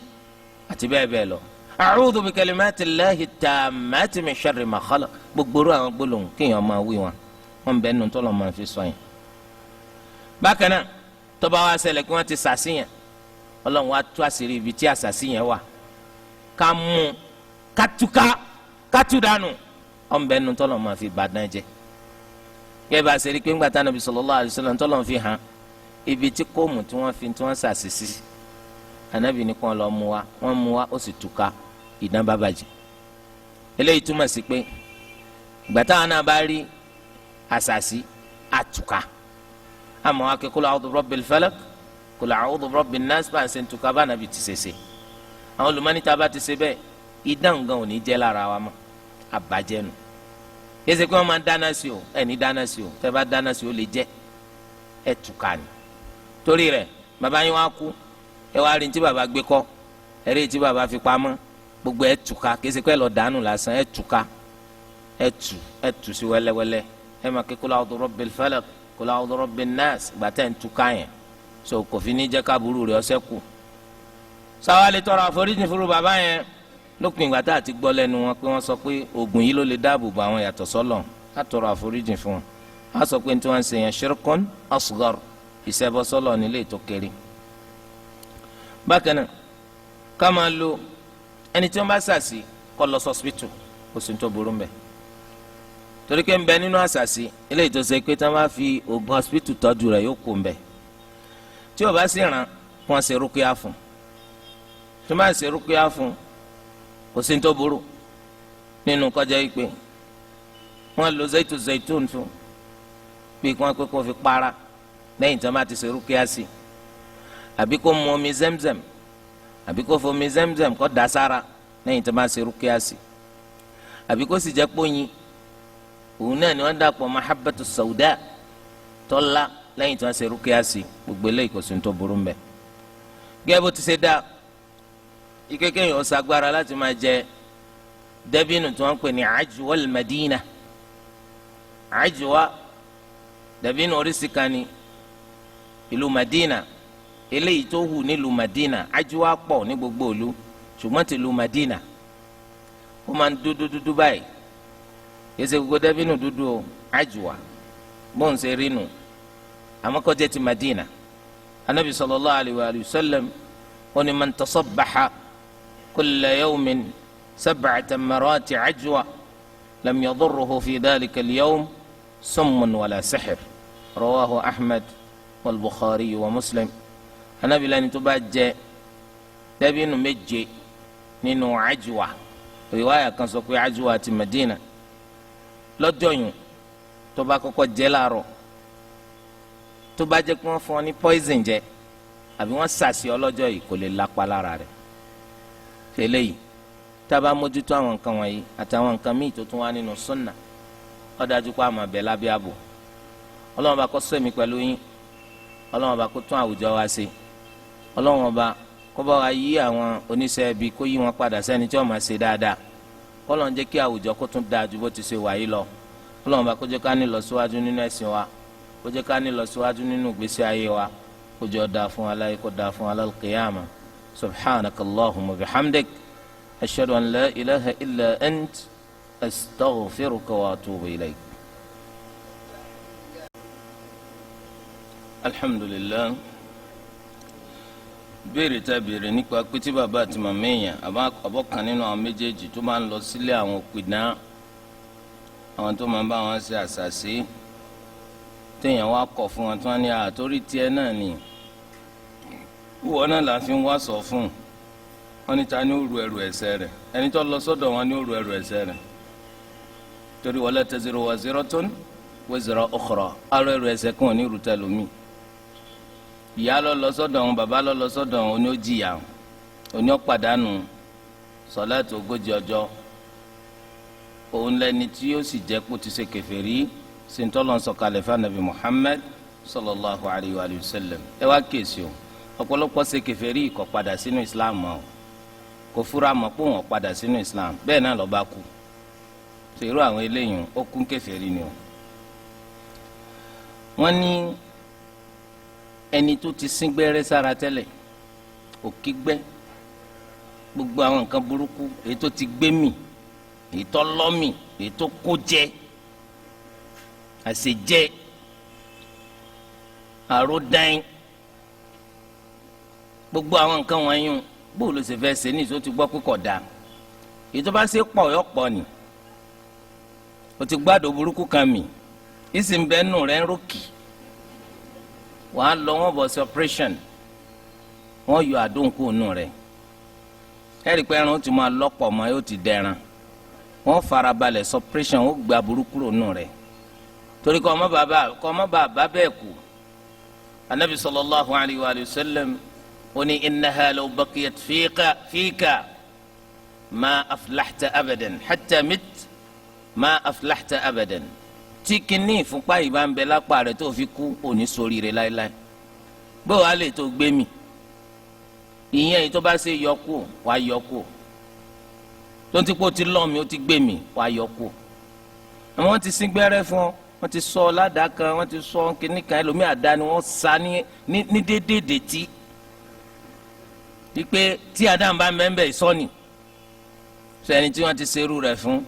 àti bẹ́ẹ̀ bẹ́ẹ̀ lọ. a'udhu bi kalimati llahi tammati min sharri ma khalaq gbogbo àwọn gbólóhùn kéèyàn máa wí wọn bẹ́ẹ̀ nù tọ́lọ̀ máa fi sọ yẹn. bákan náà tó bá wá ṣẹlẹ̀ kí wọ́n ti sàṣìyàn Ọlọ́run wá tú àṣírí ibi tí àṣàṣìyàn wà ká mú ká tú dànù bẹ́ẹ̀ nù tọ́lọ̀ máa fi bàdán jẹ́. gẹ́gẹ́ bá a ṣe rí pé ńgbà tá Ànábì sallallahu alaihi wasallam tọ́lọ̀ fi hàn ibi tí kóòmù tí wọ́n sàṣìṣì Ànábì ní kàn lọ́ọ́ mú wa wọ́n mú wa ó sì túká ìdán bá bàjẹ́. eléyìí túmọ̀ sí pé ìgbà táwọn náà bá rí àṣàṣì àtúká àmọ́ wa kí kul a'udhu bi rabbil falaq kul a'udhu bi rabbin nas bá ń ṣe túká bá Ànábì ti ṣe. àwọn olùmọ́nìta bá ti ṣe bẹ́ẹ̀ idán gan ò ní jẹ́ lára wa mọ́ àbàjẹ́ nù. yẹ́sẹ̀ pé wọ́n máa dáná sí o ẹ̀ ní dáná sí o tẹ́ bá dáná sí o lè jẹ́ ẹ̀ túká ni. torí rẹ̀ bàbá yín wá kú ẹ wá rí ní tí bàbá gbé kọ́ ẹ rí tí bàbá fi pamọ́ gbogbo ẹ̀ túká kẹ́sẹ̀ pé lọ dànù lásán ẹ̀ túká ẹ̀ tù sí wẹ́lẹ́wẹ́lẹ́ ẹ̀ máa kí kul a'udhu bi rabbil falaq kul a'udhu bi rabbin nas gbàtẹ́ ń túká yẹn so kò fi ní jẹ́ káàbùrù rẹ̀ ọ̀sẹ̀ kù. sáwálé tọrọ àforíjì fúru bàbá yẹn lópin ìgbà tá a ti gbọ́ lẹ́nu wọn pé wọ́n sọ pé oògùn yìí ló lè dáàbò bò àwọn yàtọ̀ sọ́lọ̀ á tọrọ àforíjì fún wọn á sọ pé tí wọ́n ń ṣe yẹn shirkun asghar ìṣẹ́bọ sọ́lọ̀ nílé tó kéré. bákan náà ká máa lo ẹni tí wọ́n bá ṣàṣì kó lọ sọ́sìpìtù kò sí tó burú mbẹ́ torí pé ń bẹ nínú àṣàṣì eléyìí tó ṣe pé tí wọ́n bá fi oògùn hospital tọ́jú rẹ̀ yóò kó mbẹ́ tí ó bá sì ràn wọ́n ṣe rúkìá fún tí wọ́n bá ṣe rúkìá fún kò sí tó burú nínú kọjá yìí pé wọ́n lo zaitun fún bí wọ́n pé kó fi para lẹ́yìn tí wọ́n bá ti ṣe rúkìá sí àbí kó mu omi zemzem àbí kó fomi zemzem kó dà sára lẹ́yìn tí wọ́n bá ṣe rúkìá sí àbí kó sì jẹ́ pọ́yìn òun náà ni wọ́n dàpọ̀ mahabbatu sauda tọ́lá lẹ́yìn tí wọ́n ṣe rúkìá sí gbogbo eléyìí kò sí tó burú mbẹ́. gẹ́gẹ́ bó ti ṣe dá ikeke yìí ó ṣagbára láti máa jẹ dàbínù tí wọ́n ń pè ní ajwal madina ajwa dàbínù oríṣi kan ní ìlú madina eléyìí tó hù nílùú madina ajwa pọ̀ ní gbogbo ìlú ṣùgbọ́n ti ìlú madina ó máa ń dúdú báyìí yẹsẹ gbogbo dàbínù dúdú o ajwa bọ́n ṣe rí nu àmọ́ kó jẹ́ ti madina anabi sallallahu alayhi wa sallam ó ní man tasabbaha كل يوم 7 مرات عجوة لم يضره في ذلك اليوم سم ولا سحر رواه أحمد والبخاري ومسلم أنا بلاني تباجي دابين مجي نينو عجوة رواية كان سوكي عجوة مدينة لجوين تباكو كو جلارو تباجي كون فوني poison جي àbí wọ́n sàṣì ọlọ́jọ́ yìí kò lè lápá lára rẹ̀ eléyìí tábà mójútó àwọn nǹkan wọ̀nyí àtàwọn nǹkan míì tó tún wá nínú sunna ó dájú pé àmọ́ bẹ̀ lábẹ́ ààbò ọlọ́run bá kó ṣọ́ mi pẹ̀lú yín ọlọ́run bá kó tún àwùjọ wa ṣe ọlọ́run bá kó bá wa yí àwọn oníṣẹ́ ibi kó yí wọn padà sẹ́ni tí wọ́n máa ṣe dáadáa ọlọ́run jẹ́ kí àwùjọ kó tún dáa ju bó ti ṣe wà yìí lọ ọlọ́run bá kó jẹ́ ká ní lọ síwájú nínú ẹ̀sìn wa kó jẹ́ ká ní lọ síwájú nínú ìgbésí ayé wa kó jọ dáa fún aláyé kó dáa fún alálùkìyàmà. subhanaka allahumma bihamdik ashhadu an la ilaha illa ant astaghfiruka wa atubu ilayk. alhamdulillah. béèrè tá béèrè nípa pé tí bàbá àti màmá èèyàn àbọ̀kan nínú àwọn méjèèjì tó máa ń lọ sílé àwọn òpìdán, àwọn tó máa ń bá wọn ṣe àṣàṣe téèyàn wá kọ̀ fún wọn tí wọ́n ní àtórí tiẹ̀ náà ni wọ́n náà là ń fi wá sọ fún wọn ní ta ni ó ru ẹrù ẹ̀ṣẹ̀ rẹ̀, ẹni tó lọ sọ́dọ̀ wọn ni ó ru ẹrù ẹ̀ṣẹ̀ rẹ̀ torí wala taziru waziratun wizra ukhra, arọ ẹrù ẹ̀ṣẹ̀ kan ò ní rú tẹlómi. ìyá lọ sọ́dọ̀ wọn, bàbá lọ sọ́dọ̀ wọn, oní ó jìyà, oní ó pàdánù sọ̀láàtì ogójì ọjọ́. òun lẹni tí yóò sì jẹ́ kó ti ṣe kèfèrí sí ń tọ́lọ́ sọ̀kalẹ̀ fún anabi Muhammad sallallahu alayhi wa sallam. ẹ wá kéésì o, ọ̀pọ̀lọpọ̀ ṣe kèfèrí kò padà sínú Islam mọ́, kò fura mọ́ pé wọ́n padà sínú Islam, bẹ́ẹ̀ náà ló bá kú. ṣe irú àwọn eléyìí ó kún kèfèrí ni o. wọ́n ní ẹni tó ti sín gbẹ́rẹ́ sára tẹ́lẹ̀, òkígbẹ́, gbogbo àwọn nǹkan burúkú èyí tó ti gbé mì, èyí tó lọ́mì, èyí tó kó jẹ, àṣejẹ, àròdáin, gbogbo àwọn nǹkan wọ̀nyí bóò ló ṣe fẹ́ ṣe ní ìṣó ti gbọ́ pé kò dáa. èyí tó bá ṣe pọ̀ yọ pọ̀ ni, o ti gbádùn burúkú kan mì, ìsìn bẹ́ẹ̀ nù rẹ̀ ń rókì, wàá lọ wọ́n bọ̀ sí operation, wọ́n yọ àdónkù nù rẹ̀, ẹ̀rí pé ẹran ó ti máa lọ́pọ̀ mọ́ yóò ti dẹran, wọ́n farabalẹ̀ sí operation, ó gba burúkú nù rẹ̀ torí kọ́ ọmọ bàbá bẹ́ẹ̀ kú. anabi sallallahu alayhi wa sallam ó ní innaha law baqiyat fika ma aflahta abadan hatta mit ma aflahta abadan. tí kìíní ìfúnpá yìí bá ń bẹ lápá rẹ̀ tó fi kú òní sórí rẹ̀ láéláé. bó wàá lè tó gbé mi, ìyẹn yìí tó bá ṣe yọkù wàá yọkù, tó ń tí kò ti lọ́ mi ó ti gbé mi wàá yọkù. àmọ́ wọ́n ti sín gbẹ́rẹ́ fún ọ, wọ́n ti sọ ládàá kan, wọ́n ti sọ kìíní kan, ẹlòmíì àdá ni wọ́n sa ní déédéé tí wípé tí àdá ń bá mẹ́ńbẹ́ ìsọ́ni sọ ẹni tí wọ́n ti ṣerú rẹ̀ fún,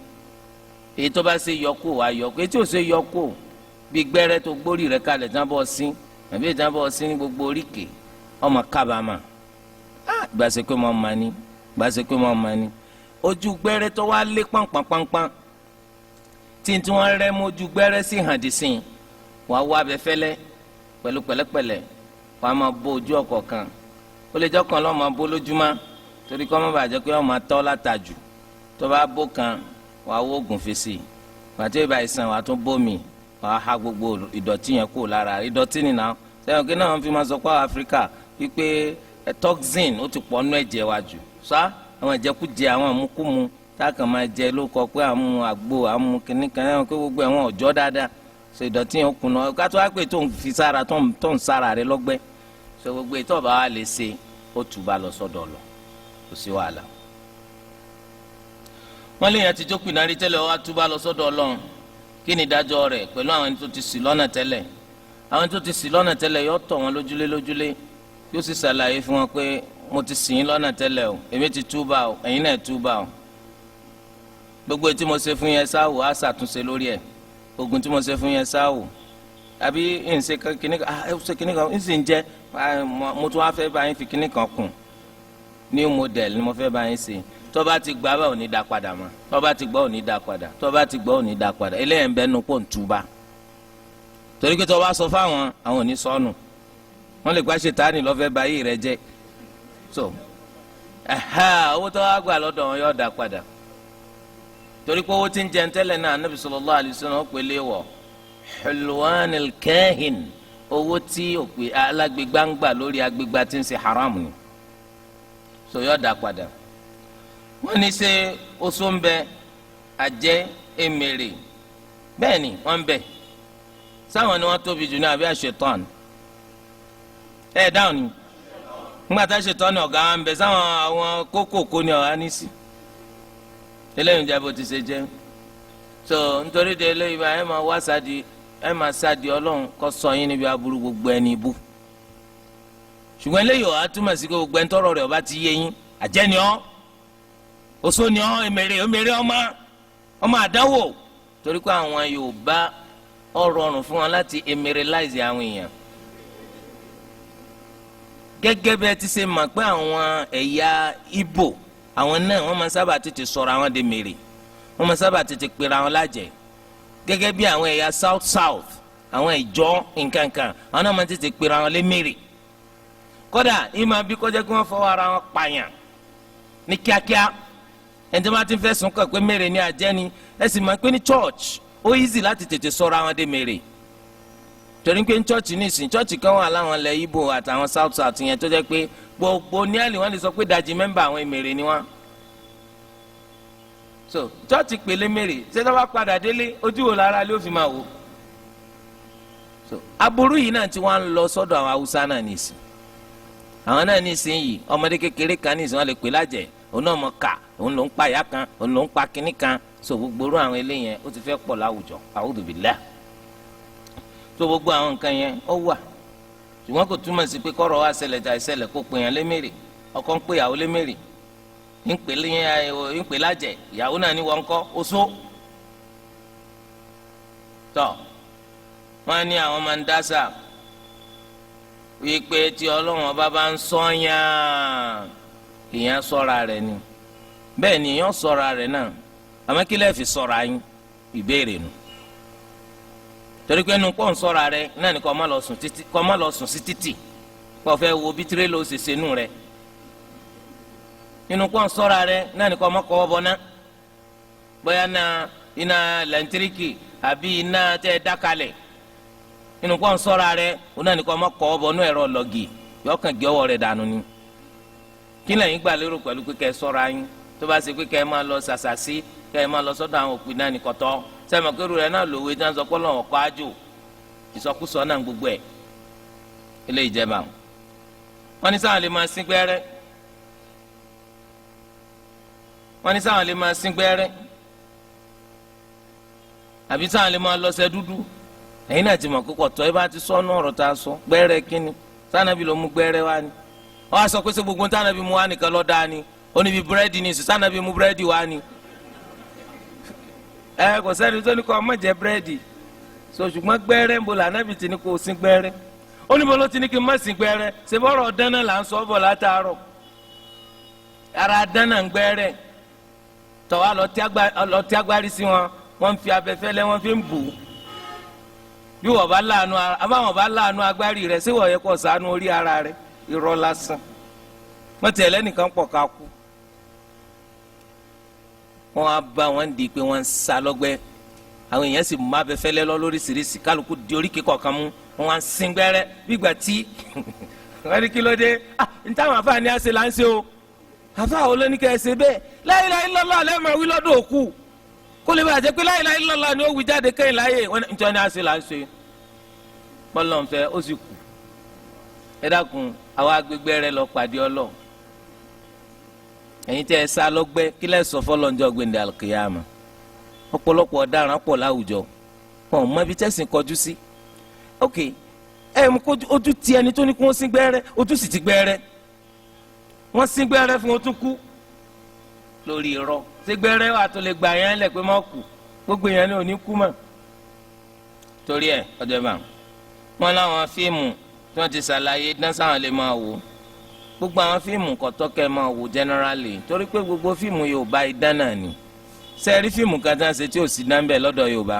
èyí tó bá ṣe yọkù wá yọkù, èyí tí ò ṣe yọkù bí gbẹ́rẹ́ tó gbórí rẹ̀ kalẹ̀ tí wọ́n bọ́ sí àbí tí wọ́n bọ́ sí ní gbogbo oríkèé ọmọ kábàámà. gbàṣẹ pé mo máa ní, gbàṣẹ pé mo máa ní ojú gbẹ́rẹ́ tó wá lé pọ́npọ́npọ́npọ́n tí wọ́n rẹ́ mójú gbẹ́rẹ́ sí hàn dì sí wàá wá abẹ fẹ́lẹ́ pẹ̀lú pẹ̀lẹ́pẹ̀lẹ́ wàá máa bó ojú ọ̀kọ̀ọ̀kan, ó lè jọ́ kan lọ́ọ́ máa bó lójúmọ́ torí kọ́ má bàjẹ́ pé wọ́n máa tọ́ látàjù, tó bá bó kan wàá wó oògùn fèsì, pàtó ìbá ìsàn wàá tún bómi, wàá ha gbogbo ìdọ̀tí yẹn kúrò lára. ìdọ̀tí nìyà sẹ́yìn kí náà wọ́n fi máa sọ pé Áfíríkà wípé toxin ó ti pọ̀ nú ẹ̀jẹ̀ wa jù, sá àwọn ìjẹkújẹ àwọn àmúkúmu táàkàn máa jẹ ló kọ pé àmú àgbo àmú kìnnìkan náà pé gbogbo ẹ̀wọ̀n ọ̀jọ́ dáadáa, so ìdọ̀tí yẹn kùnà ká tó wá pé tó ń fi sára tó ń sára rẹ lọ́gbẹ́, so gbogbo ètò ọba wa lè ṣe ó tùbà lọ sọ́dọ̀ lọ, kò sí wàhálà. wọ́n lè yàn ti jókòó náà rí tẹ́lẹ̀ wá túbà lọ sọ́dọ̀ Ọlọ́run, kí ni ìdájọ́ rẹ̀ pẹ̀lú àwọn ẹni tó ti ṣì lọ́nà tẹ́lẹ̀? àwọn ẹni tó ti ṣì lọ́nà tẹ́lẹ̀ yóò tọ̀ wọ́n lójúlé yóò sì ṣàlàyé fún wọn pé mo ti ṣì yín lọ́nà tẹ́lẹ̀ o, èmi ti túbà o, ẹ̀yin náà túbà o, gbogbo ètí mo ṣe fún yẹn sáwò á ṣàtúnṣe lórí ẹ̀, ogun tí mo ṣe fún yẹn sáwò àbí ìǹṣe kìnnìkan ìǹṣe ń jẹ́ mo tún wá fẹ́ bá yín fi kìnnìkan kùn, new model ni mo fẹ́ bá yín ṣe, tó bá ti gbà bá ò ní dá padà mọ́, tó bá ti gbà ò ní dá padà, tó bá ti gbà ò ní dá padà, eléyìí ń bẹ nu pò ń túbà torí pé tó bá sọ fáwọn àwọn ò ní sọnù, wọ́n lè gbá ṣètánì lọ́fẹ́ bá yìí rẹ jẹ́, so owó tó wá gbà lọ́dọ̀ wọn yóò dá padà torí pé owó tí ń jẹ tẹ́lẹ̀ náà Ànábì sallallahu alaihi wasallam pèlè wọ̀ hulwanil kahin, owó tí òpè alágbègbà ń gbà lórí agbègbà tí ń ṣe haram ni, so yóò dá padà. wọ́n ní ṣe oṣù ń bẹ àjẹ́ èmèrè, bẹ́ẹ̀ ni wọ́n ń bẹ, sáwọn ni wọ́n tóbi jù ní àbí àṣetán? Dáhùn ni ńgbà tá àṣetán ni ọ̀gá wa ń bẹ, sáwọn àwọn kókòkò ni ọ̀gá ní sí, eléyìí jẹ́ bó ti ṣe jẹ́. so nítorí de eléyìí bá ẹ máa sádi Ọlọ́run kó ṣọ́ yín níbi aburú gbogbo ẹni ibú, ṣùgbọ́n eléyìí ọ̀ á túmọ̀ sí pé gbogbo ẹni tọ́rọ̀ rẹ̀ ọba ti yé yín àjẹ́ni ọ́ oṣó ni ọ́ èmèrè ọmọ àdánwò torí pé àwọn Yorùbá ó rọrùn fún wọn láti emirilize àwọn èèyàn gẹ́gẹ́ bẹ́ẹ̀ ti ṣe mọ̀ pé àwọn ẹ̀yà Ìgbò àwọn náà wọ́n máa sábà tètè sọ̀rọ̀ àwọn de mèrè wọ́n máa sábà tètè pera wọn lájẹ́ gẹ́gẹ́ bí àwọn ẹ̀yà south àwọn ìjọ nkankan àwọn náà máa tètè pera wọn lé mèrè kódà ìmọ̀ bí kọjá kí wọ́n fọwọ́ ara wọn pààyàn ní kíákíá ẹni tí wọ́n ti fẹ́ sùn kàn pé mèrè ní àjẹ́ni ẹ sì máa pé ní church ó easy láti tètè sọ̀rọ̀ àwọn de mèrè torí pé ní church nísìn church kan wà láwọn ilẹ̀ Ìgbò àtàwọn south yẹn tó jẹ́ pé gbogbo ní àlè wọ́n lè sọ pé dajì mẹ́mbà àwọn mèrè ni wọ́n so church pèlè mèrè ṣé tó bá padà délé ojú wo lára ló fi máa wò so aburú yìí náà tí wọ́n ń lọ sọ́dọ̀ àwọn Haúsá náà nísìn àwọn náà nísìn yìí ọmọdé kékeré kan nísìn wọ́n lè pè lájẹ̀ òun náà mọ̀ ká òun ló ń pa ìyá kan òun ló ń pa kínní kan so gbogbo orú àwọn eléyẹn ó ti fẹ́ pọ̀ láwùjọ a'udhu billah so gbogbo àwọn nǹkan yẹn ó wà ṣùgbọ́n kò túmọ̀ sí pé kọ́rọ̀ wá ṣẹlẹ̀ jà ìṣẹ̀lẹ̀ kó pè yàn lémèrè ọkọ ń pè ìyàwó lémèrè ń pè lájẹ̀ ìyàwó náà ní wọn kọ́ oṣó tọ́ wọ́n ní àwọn máa ń dásà wípé tí Ọlọ́run ọba bá ń sọ́yàn ìyẹn sọ́ra rẹ̀ ni bẹ́ẹ̀ ni ìyẹn sọ́ra rẹ̀ náà àmọ́ kí lẹ́ẹ̀ fi sọ́ra yín ìbéèrè nu torí pé inú pọ́ùn sọ́ra rẹ̀ náà ni kò má lọ sùn sí títì kò fẹ́ wo bí tirẹ́là ó ṣe ṣe nù rẹ̀ inú pọ́ùn sọ́ra rẹ̀ náà ni kò má kọ́ bọ́ ná bóyá iná lẹ́ńtíríkì àbí iná tẹ́ dákalẹ̀ inú pọ́ùn sọ́ra rẹ̀ ó náà ni kò má kọ́ bọ́ nú ẹ̀rọ lọ́gì yọkàn gé ọwọ́ rẹ̀ dànù ni kí lẹ́yìn gbà lérò pẹ̀lú pé kẹ́ ẹ sọ́ra yín tó bá ṣe pé kẹ́ ẹ máa lọ sàṣàṣì kẹ́ ẹ máa lọ sọ́dọ̀ àwọn òpin náà ní kọ́tọ́ sẹ́mi kẹ́rù rẹ̀ náà lòwe tí wọ́n sọ pé lọ́wọ́ kọ́ ájò ìsọkúsọ náà gbogbo ẹ̀ ilé ìjẹba wọ́n ní sáwọn lè máa sín gbẹ́rẹ́ àbí sáwọn lè máa lọ́sẹ̀ dúdú ẹ̀yin náà ti mọ̀ kókò tọ́ ẹ bá ti sọ ọ́nà ọ̀rọ̀ tá a sọ gbẹ́rẹ́ kínni sànàbí ló mú gbẹ́rẹ́ wá ni wọ́n á sọ pé ṣé gbogbo sànàbí mú wá nìkan lọ́ọ́ dáa ni ó níbi búrẹ́dì ní sànàbí mú búrẹ́dì wá ni kò sẹ́ni tó ní kó ọmọ jẹ búrẹ́dì so ṣùgbọ́n gbẹ́rẹ́ ń bo lànàbí ti ní kó o sin gbẹ́rẹ́ ó ní mo ló ti ní kí n má sin gbẹ́rẹ́ ṣe bọ́rọ̀ dáná là ń sọ bọ̀ látàárọ̀ ara dáná ń gbẹ́rẹ́ tọ́wá lọ tí agbárí sí wọn wọ́n fi abẹ́fẹ́lẹ́ wọ́n fi ń bù ú bí wọ́n bá láàánú abáwọn bá láàánú agbárí rẹ̀ ṣé wọ́n yẹ kó ṣàánú orí ara rẹ̀ irọ́ lásán mọ́tì ẹlẹ́nìkan pọ̀ ká kú wọ́n á bá wọn di pé wọ́n ń sá lọ́gbẹ́ àwọn èèyàn sì mú abẹ́fẹ́lẹ́ lọ lóríṣiríṣi kálukú di oríkèé kọ̀ọ̀kan mú wọ́n á ń sin gbẹ́rẹ́ bígbà tí wọ́n ní kí ló dé ní táwọn afáàní àṣẹ là ń ṣe o àfáà wo ló ní kẹ́ ẹ ṣe bẹ́ẹ̀ la ilaha illallah lẹ́ẹ̀ máa wí lọ́dọ̀ òkú kó lè bàjẹ́ pé la ilaha illallah ni ó wí jáde kẹ́yìn láyè wọ́n ní tí àṣẹ là ń ṣe bọ́lọ̀ ń fẹ́ ó sì kù ẹ dákun àwọn agbègbè rẹ lọ pàdé ọlọ ẹ̀yin tẹ́ ẹ sá lọ́gbẹ́ kí lẹ sọ fọlọ́njọ́ gbẹ̀ndẹ̀ alùkìyàmà ọ̀pọ̀lọpọ̀ ọ̀daràn pọ̀ láwùjọ wọn ò mọ ibi tẹ́sìn kọjú sí ok ẹ mú kó ojú ti ẹni tó ní kí wọ́n sín gbẹ́rẹ́ ojú sì ti gbẹ́rẹ́ wọ́n sín gbẹ́rẹ́ fún ojú kú lórí irọ́ ṣé gbẹ́rẹ́ wà tó lè gbà yẹn lẹ̀ pé má kú gbogbo yẹn ni ò ní kú mọ́ torí ẹ ọjọ́ bá wọn láwọn fíìmù tí wọ́n ti ṣàlàyé dán sáwọn lè máa wò gbogbo àwọn fíìmù kọ̀tọ́kẹ́ máa wò generally torí pé gbogbo fíìmù Yorùbá idán náà ni sẹ́ẹ̀rí fíìmù kan tí wọ́n ṣe tí ò sí dáńbẹ̀ lọ́dọ̀ Yorùbá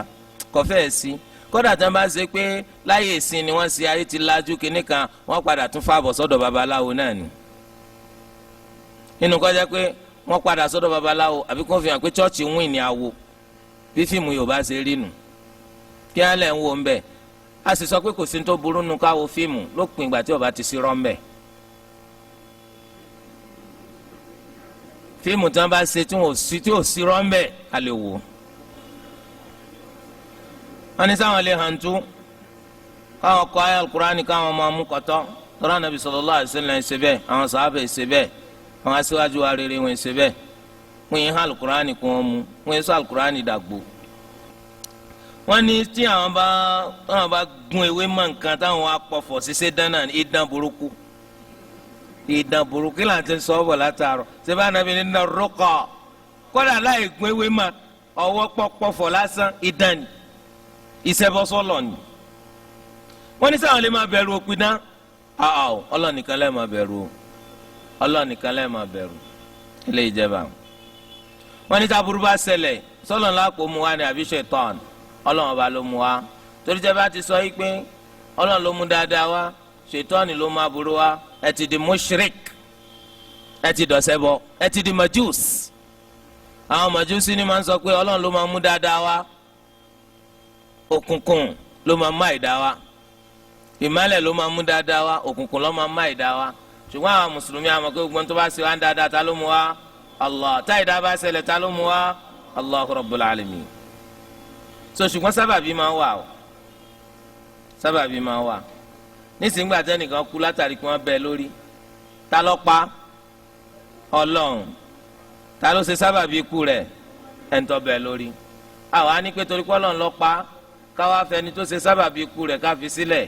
kò fẹ́ẹ̀ sí kódà tí wọ́n bá ṣe pé láyé ìsìn ni wọ́n ṣe ayé ti lajú kinní kan wọ́n padà tún fàbọ̀ sọ́dọ̀ babaláwo náà ni nínú kọjá pé wọ́n padà sọ́dọ̀ babaláwo àbí kó fi hàn pé chọ́ọ̀chì ń wìn ní awo bí fíìmù Yorùbá ṣe rí nù kí á lẹ̀ ń wo ń bẹ̀ a sì sọ pé kò sí ní tó burú nu ká wo fíìmù lópin ìgbà tí ó bá ti sí rọ́ńbẹ̀ fíìmù tí wọ́n bá ṣe tí ò sí rọ́ńbẹ̀ a lè wò wọ́n ní sáwọn lè hàn tú káwọn kọ ayé alukurani káwọn máa mú kọtọ tọ́lá nàbì sallallahu alaihi wasallam ṣe bẹ́ẹ̀ àwọn sàhábà ṣe bẹ́ẹ̀ àwọn aṣíwájú wa rere wọn ṣe bẹ́ẹ̀ wọ́n yẹn hàn alukurani kún wọn mú wọ́n yẹn sọ alukurani dàgbò wọ́n ní tí àwọn bá gun ewé mọ́ nǹkan táwọn apọ̀fọ̀ ṣiṣẹ́ dáná idán burúkú ìdán burúkú là ń ti sọ bọ̀ látàrọ̀ sẹ́fà nàbí ní rúkọ̀ kọ́dà láì gún ewé ma ọwọ́ pọ́pọ́fọ̀ lásán ìdán ni ìṣẹ́bọ́sọ́lọ̀ ni. wọ́n ní sáwọn lè máa bẹ̀rù òpin náà Ọlọ́run nìkan lè máa bẹ̀rù o Ọlọ́run nìkan lè máa bẹ̀rù ilé ìjẹba. wọ́n ní táburú bá ṣẹlẹ̀ sọ́lọ́n lápò mu wa ni àbí ṣaitan Ọlọ́run ọba ló mu wa torí jẹ́ bá ti sọ yìí pé Ọlọ́run ló mú dáadáa wá ṣaitan ló mú aburú wá ẹ ti di mushrik ẹ ti dọ̀ṣẹbọ ẹ ti di majus. àwọn majusi ni máa ń sọ pé Ọlọ́run ló máa mú dáadáa wá òkùnkùn ló máa má ìdá wá ìmọ́lẹ̀ ló máa mú dáadáa wá òkùnkùn ló máa má ìdá wá ṣùgbọ́n àwọn mùsùlùmí àmọ́ pé gbogbo tó bá ṣe wá ń dáadáa ta ló mú wá Allah tá ìdá bá ṣẹlẹ̀ ta ló mú wá Allahu Rabbul Alamin. so ṣùgbọ́n sábàbí máa wà o sábàbí máa wà nísìnyí gbà tẹ́nìkan kú látàrí kí wọ́n bẹ́ lórí ta ló pa Ọlọ́run ta ló ṣe sábàbí ikú rẹ̀ ẹ̀ńtọ́ bẹ́ lórí àwa ní pé torí pé Ọlọ́run ló pa káwá fẹni tó ṣe sábàbí ikú rẹ̀ ká fi sílẹ̀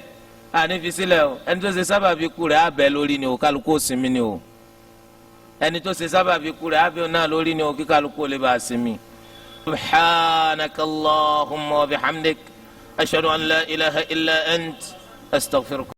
àní fi sílẹ̀ o ẹni tó ṣe sábàbí ikú rẹ̀ á bẹ́ lórí ni o kálukú ó sinmi ni o ẹni tó ṣe sábàbí ikú rẹ̀ á bẹ́ náà lórí ni o kí kálukú ó lè bá a sinmi. subhanakallahumma wa bihamdik ashhadu an la ilaha illa ant astaghfiruka.